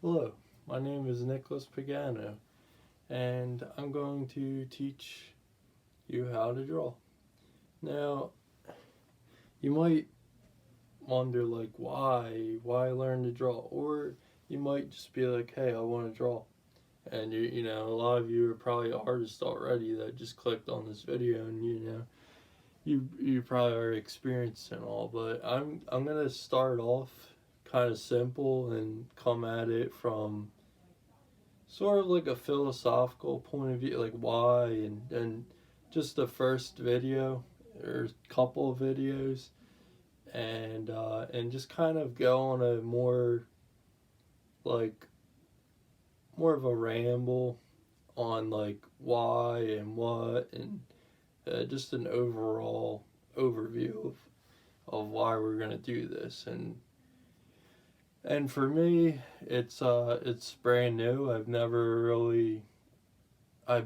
Hello, my name is Nicholas Pagano, and I'm going to teach you how to draw. Now, you might wonder, like, why learn to draw? Or you might just be like, hey, I want to draw. And a lot of you are probably artists already that just clicked on this video, and you probably are experienced and all. But I'm gonna start off kind of simple and come at it from sort of like a philosophical point of view, like why, and just the first video or couple of videos, and just kind of go on a like more of a ramble on like why and what, and just an overall overview of why we're gonna do this. And for me, it's brand new. I've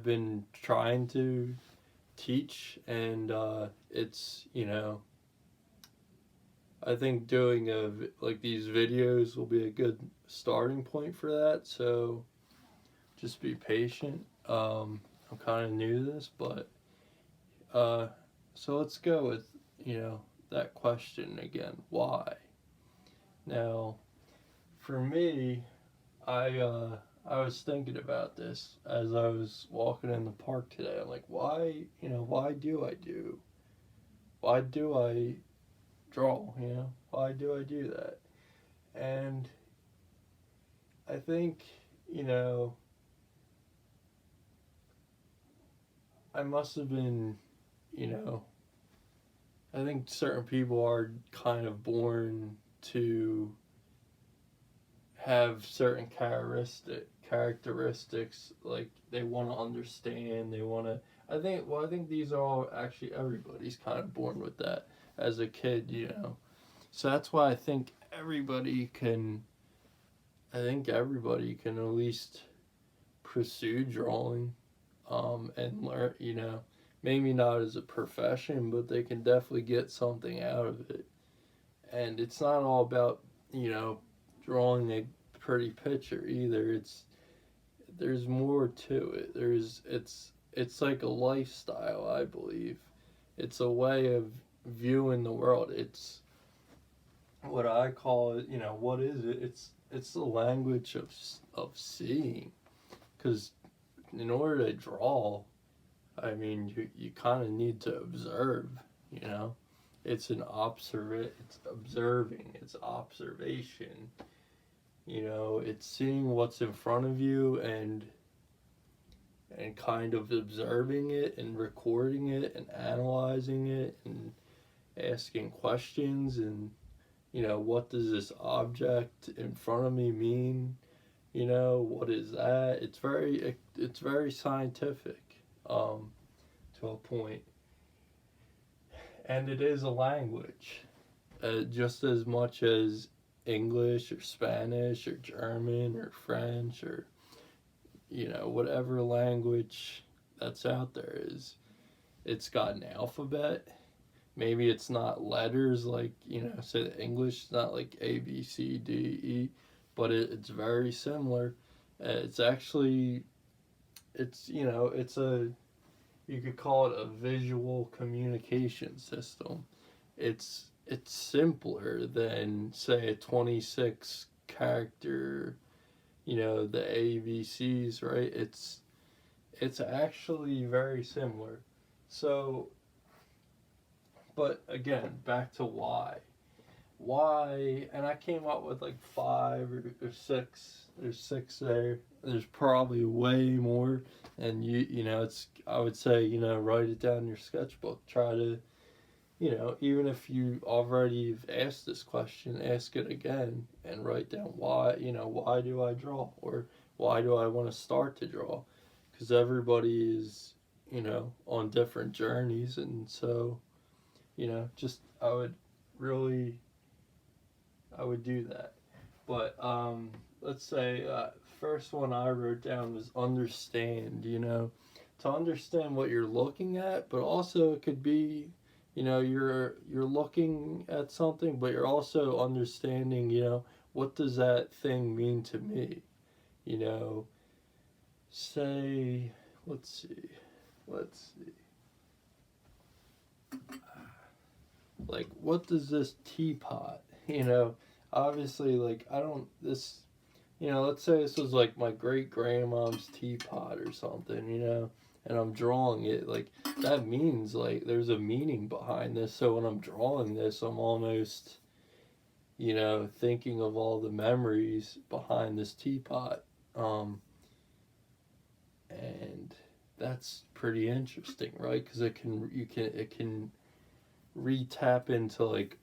been trying to teach, and it's I think doing like these videos will be a good starting point for that. So just be patient. I'm kind of new to this, but uh, so let's go with that question again. Why? Now, for me, I was thinking about this as I was walking in the park today. I'm like, why do I draw? Why do I do that? And I think, you know, I must have been, you know, I think certain people are kind of born to have certain characteristics, like they want to understand, they want to I think these are all actually, everybody's kind of born with that as a kid. So that's why I think everybody can at least pursue drawing, and learn, maybe not as a profession, but they can definitely get something out of it. And it's not all about, you know drawing a pretty picture either. There's more to it. It's like a lifestyle, I believe. It's a way of viewing the world. It's what I call it. What is it? It's the language of seeing. Because in order to draw, I mean, you kind of need to observe. You know, it's observing. It's observation. It's seeing what's in front of you, and kind of observing it and recording it and analyzing it and asking questions, and what does this object in front of me mean? What is that? It's very scientific, to a point, and it is a language, just as much as English or Spanish or German or French, or whatever language that's out there is. It's got an alphabet. Maybe it's not letters like, say the English, it's not like A, B, C, D, E, but it's very similar. It's actually, it's you could call it a visual communication system. It's simpler than, say, a 26 character, the ABCs, right? It's actually very similar. So, but again, back to why. Why? And I came up with like five or six. There's six there. There's probably way more. And it's, I would say, write it down in your sketchbook. Try to, even if you already have asked this question, ask it again and write down why. Why do I draw? Or why do I want to start to draw? Because everybody is, on different journeys. And so, just really, I would do that. But let's say, first one I wrote down was understand. To understand what you're looking at, but also it could be, you're looking at something, but you're also understanding, what does that thing mean to me? You know, say, let's see. Like, what does this teapot, obviously, like, I don't, this, let's say this was like my great grandmom's teapot or something, and I'm drawing it, like, that means, like, there's a meaning behind this. So when I'm drawing this, I'm almost, thinking of all the memories behind this teapot. And that's pretty interesting, right? Because it can re-tap into, like,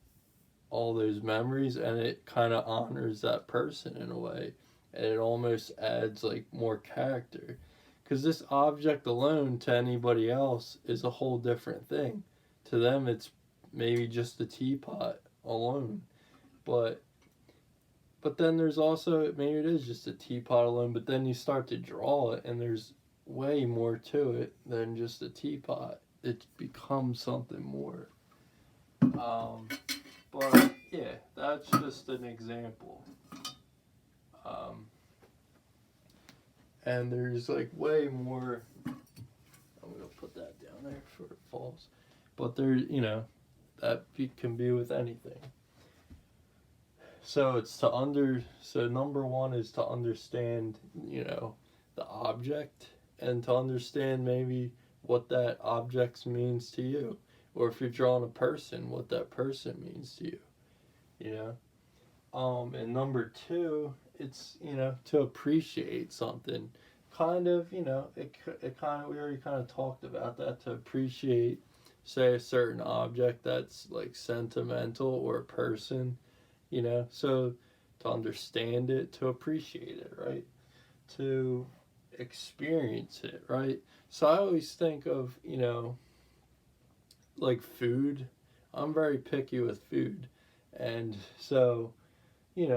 all those memories, and it kind of honors that person in a way, and it almost adds, like, more character, because this object alone to anybody else is a whole different thing. To them it's maybe just a teapot alone, but then there's also, maybe it is just a teapot alone, but then you start to draw it and there's way more to it than just a teapot. It becomes something more. But yeah, that's just an example. Um, and there's, like, way more. I'm gonna put that down there before it falls. But there, can be with anything. So so number one is to understand, the object, and to understand maybe what that object means to you, or if you're drawing a person, what that person means to you. You know. And number two, it's, to appreciate something. Kind of, it kind of, we already kind of talked about that, to appreciate, say, a certain object that's, like, sentimental, or a person, so to understand it, to appreciate it, right? To experience it, right? So I always think of, like, food. I'm very picky with food. And so,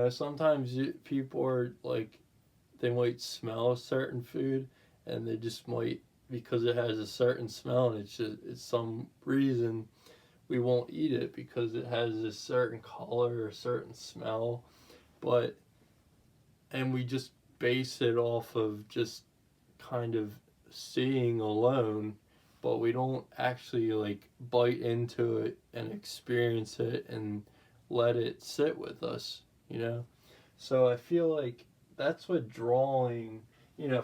sometimes people are like, they might smell a certain food, and they just might, because it has a certain smell, and it's some reason we won't eat it because it has a certain color or a certain smell. But, and we just base it off of just kind of seeing alone, but we don't actually, like, bite into it and experience it and let it sit with us, So I feel like that's what drawing,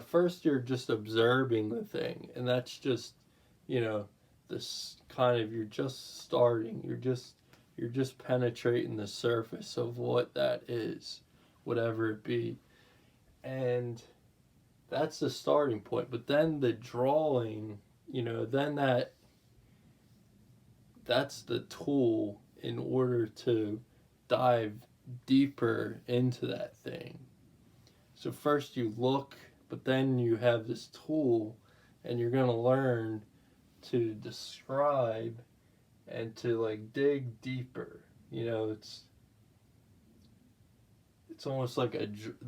first you're just observing the thing, and that's just, this kind of, you're just starting, you're just penetrating the surface of what that is, whatever it be. And that's the starting point. But then the drawing, then that's the tool in order to dive deeper into that thing. So first you look, but then you have this tool, and you're going to learn to describe and to, like, dig deeper. It's almost like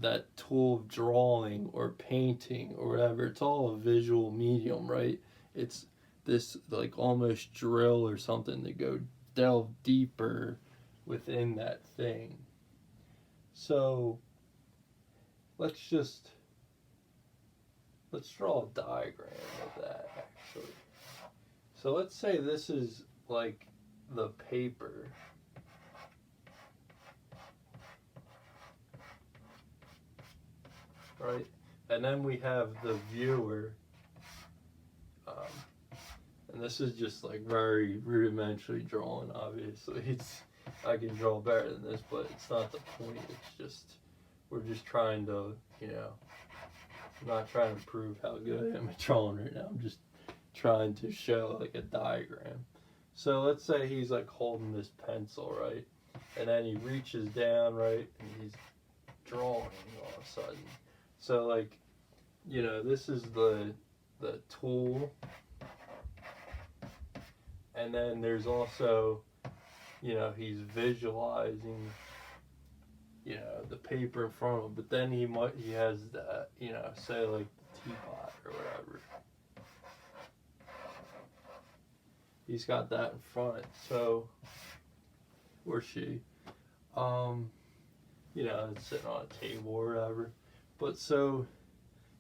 that tool of drawing or painting or whatever. It's all a visual medium, right? It's this, like, almost drill or something to go delve deeper within that thing. So let's draw a diagram of that, actually. So let's say this is, like, the paper. Right? And then we have the viewer. And this is just, like, very rudimentary drawing, obviously. I can draw better than this, but it's not the point. It's just, we're just trying to, I'm not trying to prove how good I am at drawing right now. I'm just trying to show, like, a diagram. So let's say he's, like, holding this pencil, right? And then he reaches down, right? And he's drawing all of a sudden. So, like, this is the tool. And then there's also, he's visualizing, the paper in front of him. But then he has that, say, like, the teapot or whatever. He's got that in front. So, or she, it's sitting on a table or whatever. But so,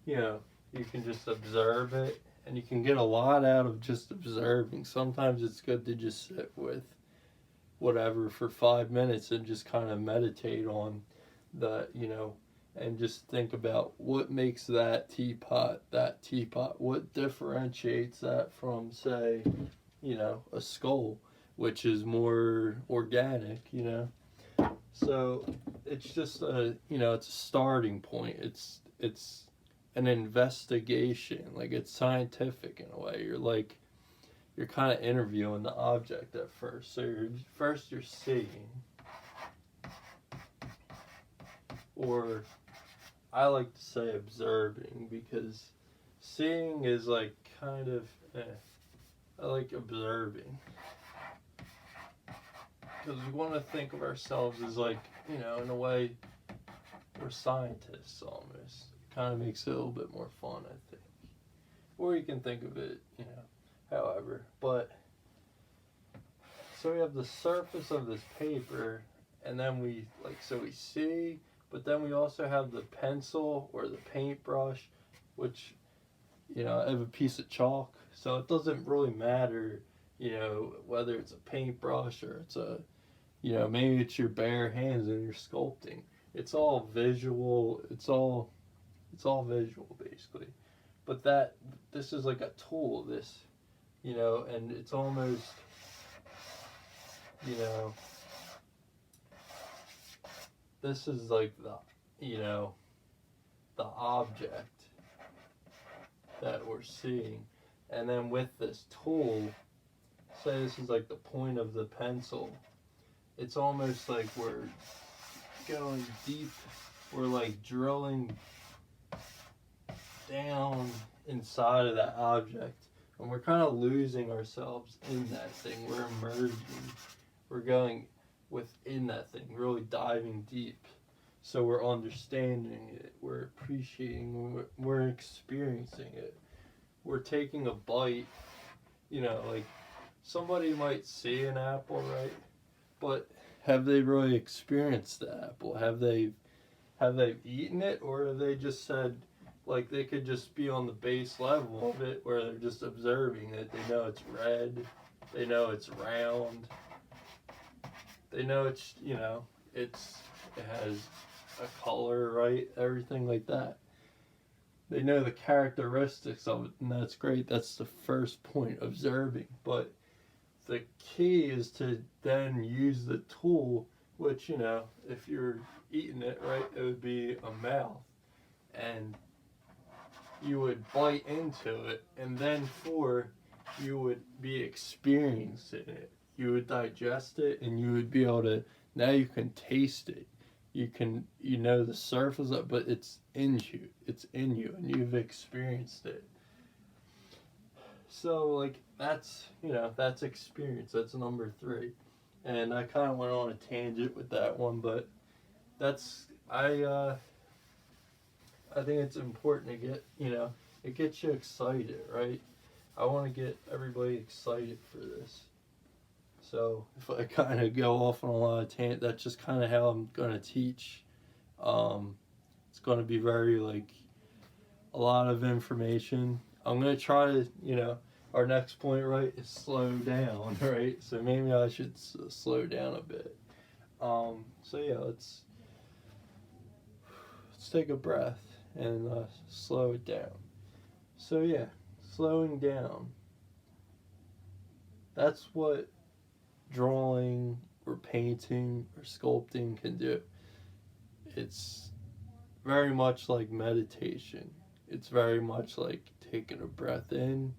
you know, you can just observe it, and you can get a lot out of just observing. Sometimes it's good to just sit with whatever for 5 minutes and just kind of meditate on the, and just think about what makes that teapot, what differentiates that from, say, a skull, which is more organic. So it's just it's a starting point. It's an investigation. Like, it's scientific in a way. You're kind of interviewing the object at first. So you're seeing, or I like to say observing, because seeing is like kind of I like observing, because we want to think of ourselves as, like, in a way, we're scientists almost. It kind of makes it a little bit more fun, I think. Or you can think of it, however. But, so we have the surface of this paper, and then we see, but then we also have the pencil or the paintbrush, which, I have a piece of chalk. So it doesn't really matter, whether it's a paintbrush or it's maybe it's your bare hands and you're sculpting. It's all visual. It's all visual, basically. But this is like a tool. And it's almost, this is like the object that we're seeing. And then with this tool, say this is like the point of the pencil, it's almost like we're going deep, we're like drilling down inside of that object, and we're kind of losing ourselves in that thing. We're emerging, we're going within that thing, really diving deep. So we're understanding it, we're appreciating, we're experiencing it. We're taking a bite, like somebody might see an apple, right? But have they really experienced the apple? Have they eaten it, or have they just said, like, they could just be on the base level of it, where they're just observing it? They know it's red, they know it's round, they know it has a color, right? Everything like that. They know the characteristics of it, and that's great. That's the first point, observing. But the key is to then use the tool, which, if you're eating it, right, it would be a mouth. And you would bite into it, and then you would be experiencing it. You would digest it, and you would be able to, now you can taste it. You can, the surface of it, but it's in you, and you've experienced it. So, like, that's experience. That's number 3. And I kind of went on a tangent with that one, but I think it's important to get, it gets you excited, right? I want to get everybody excited for this. So if I kind of go off on a lot of tangent, that's just kind of how I'm going to teach. It's going to be very, like, a lot of information. I'm going to try to, our next point, right, is slow down, right? So maybe I should slow down a bit. So yeah, let's take a breath and slow it down. So yeah, slowing down. That's what drawing or painting or sculpting can do. It's very much like meditation. It's very much like taking a breath in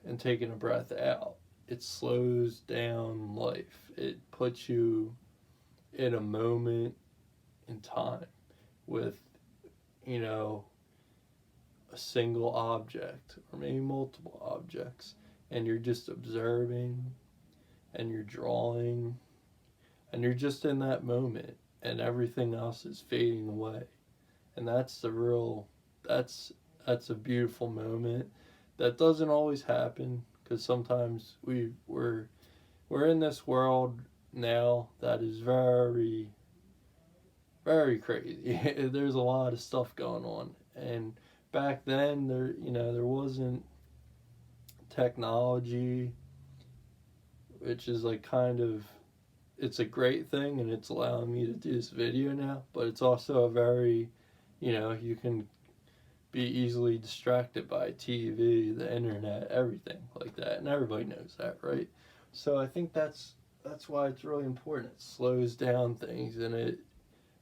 and taking a breath out. It slows down life. It puts you in a moment in time with, a single object or maybe multiple objects, and you're just observing and you're drawing and you're just in that moment, and everything else is fading away. And that's a beautiful moment. That doesn't always happen, because sometimes we're in this world now that is very, very crazy. There's a lot of stuff going on, and back then there wasn't technology, which is like kind of, it's a great thing and it's allowing me to do this video now, but it's also a very, you can be easily distracted by TV, the internet, everything like that, and everybody knows that, right? So I think that's why it's really important. It slows down things and it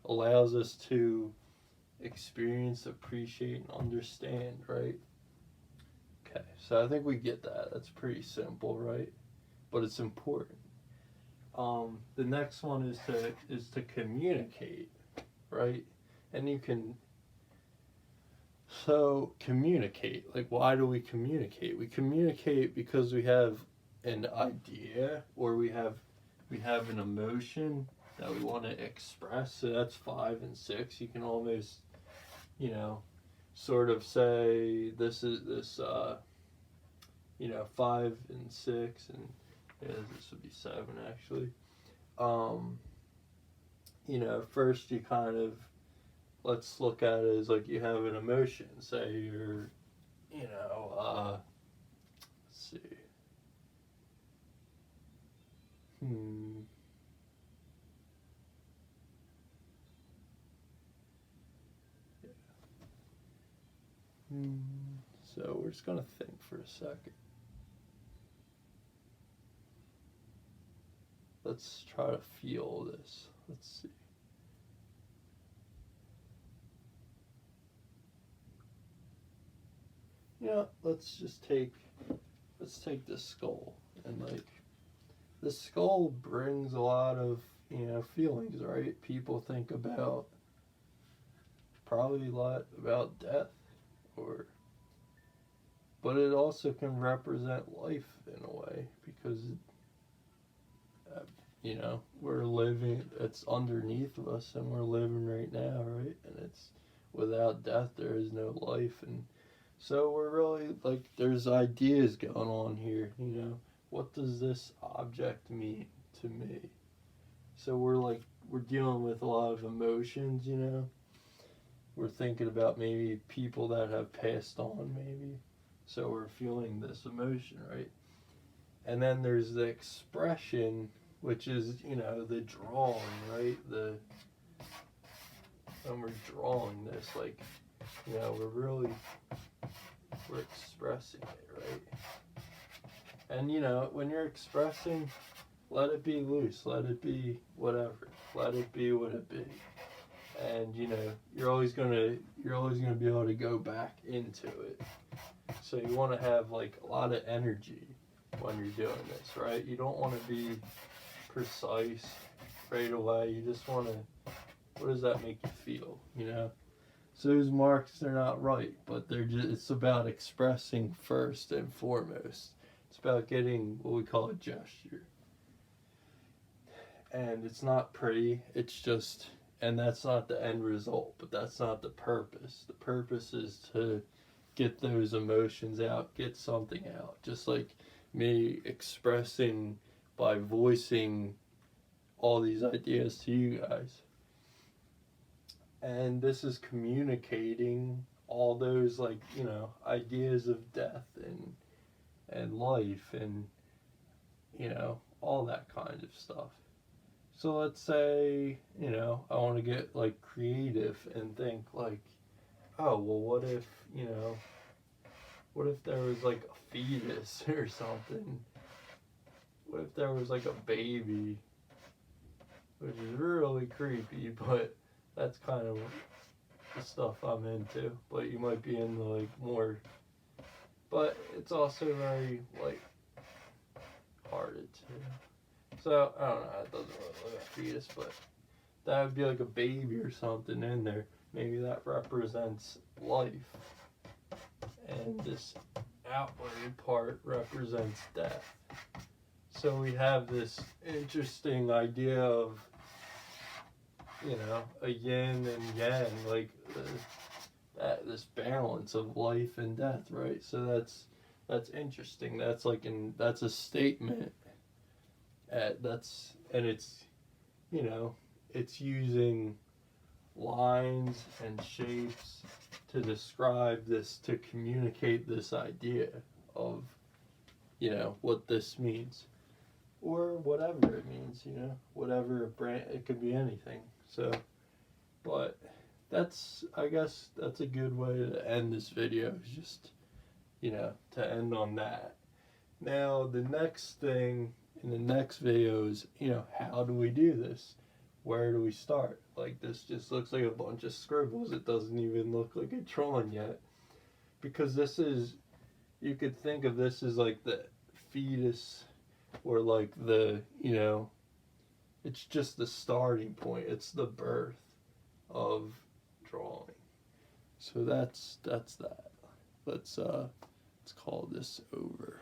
allows us to experience, appreciate, and understand, right? Okay, so I think we get that. That's pretty simple, right? But it's important. The next one is to communicate, right? And you can, so communicate. Like, why do we communicate? We communicate because we have an idea, or we have an emotion that we want to express. So that's 5 and 6. You can almost, sort of say this is this 5 and 6, and this would be 7 actually. First you kind of, let's look at it as like you have an emotion. Say you're, let's see. So we're just gonna think for a second. Let's try to feel this. Let's see. Let's take this skull, and like, the skull brings a lot of, feelings, right? People think about, probably a lot about death, but it also can represent life in a way, because we're living, it's underneath of us, and we're living right now, right? And it's, without death there is no life. And so we're really, like, there's ideas going on here, what does this object mean to me? So we're dealing with a lot of emotions, we're thinking about maybe people that have passed on, maybe, so we're feeling this emotion, right? And then there's the expression, which is, the drawing, right? When we're drawing this, like, we're expressing it, right? And, when you're expressing, let it be loose, let it be whatever, let it be what it be. And, you're always gonna be able to go back into it. So you want to have, like, a lot of energy when you're doing this, right? You don't want to be precise right away. You just want to, what does that make you feel, So those marks, they're not right, but it's about expressing first and foremost. It's about getting what we call a gesture. And it's not pretty, it's just, and that's not the end result, but that's not the purpose. The purpose is to get those emotions out, get something out. Just like me expressing by voicing all these ideas to you guys. And this is communicating all those, like, ideas of death and life and, all that kind of stuff. So let's say, I want to get, like, creative and think, like, oh, well, what if there was, like, a fetus or something? What if there was, like, a baby? Which is really creepy, but that's kind of the stuff I'm into. But you might be into, like, more, but it's also very, like, hearted too. So I don't know, it doesn't really look like a fetus, but that would be like a baby or something in there. Maybe that represents life, and this outward part represents death. So we have this interesting idea of, a yin and yang, like this balance of life and death, right? So that's interesting. That's like that's a statement. And it's, it's using lines and shapes to describe this, to communicate this idea of, you know, what this means. Or whatever it means, you know, whatever brand, it could be anything. So, but I guess that's a good way to end this video, is just, you know, to end on that. Now, the next thing in the next video is, you know, how do we do this? Where do we start? Like, this just looks like a bunch of scribbles. It doesn't even look like a drawing yet. Because this is, you could think of this as like the fetus, or like the, you know, it's just the starting point. It's the birth of drawing. So that's that. Let's call this over.